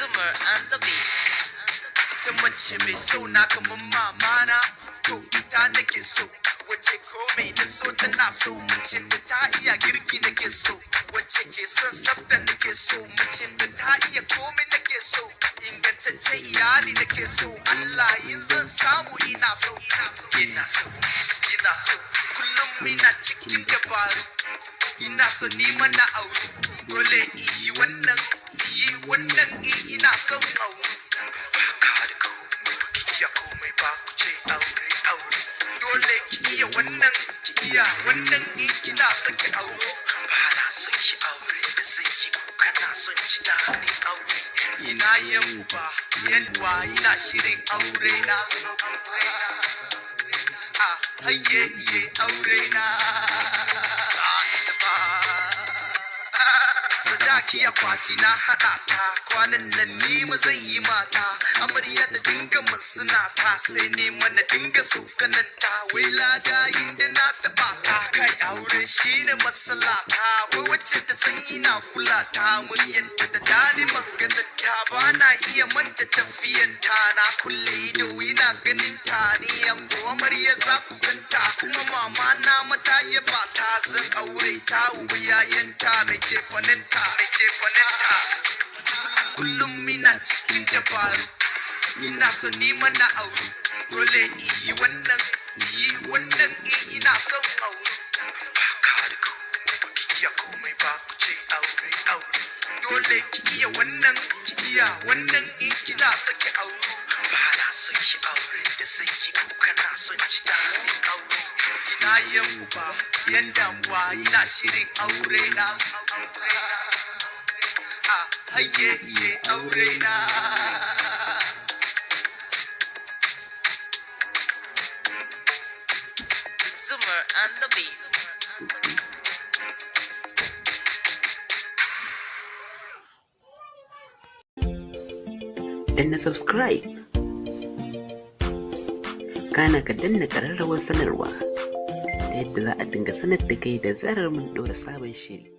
Zoomer and the beat. Ta mace mai so na kamar mama na, to ita nake so. Wace komai na so tana so, macen da ta iya girki nake so. Wace ke son tsafta nake so, macen da ta iya komai nake so. Ingantaccen iyali nake so, Allah in zan samu ina so. Kullum ina cikin dabaru, ina so neman na aure. Dole iyi wannan ina son aure. Dole ki iya wannan in kina son ki aure. Bana son ki aure da zai yi kuka na son ji daɗin aure. Ina yan uba ina shirin aure na. Hayye aure na. Sadaki akwati na haɗa ta, kwanan nan ni ma zan yi mata. Amarya da dinga musuna ta, sai ne mana dinga sokananta. Wai lada inda na taɓa ta, kai aure shine masalata. Wai wacce ta san ina kula ta, muryanta da daɗi magananta. Ba na iya manta tafiyanta, na kulle ido ina ganin ta. Ni yango amarya za ku ganta, kuma mama na mata ya bata. Zan aure ta uba yayanta, mai cefanenta. Kullum ina cikin dabaru, ina so neman na aure. Dole iyi wannan ina son aure. Baka da ku, baki iya komai ba ku ce aure. Dole ki iya wannan in kina saki aure. Bana son ki aure da zai yi kuka na son ji daɗin aure. Ina yan uba damuwa ina shirin aure na. Hayye aure na. Zoomer and the beat. Danna subscribe, kana ka danna ƙararrawar sanarwa ta yadda za a dinga sanar da kai da zarar mun ɗora sabon shiri.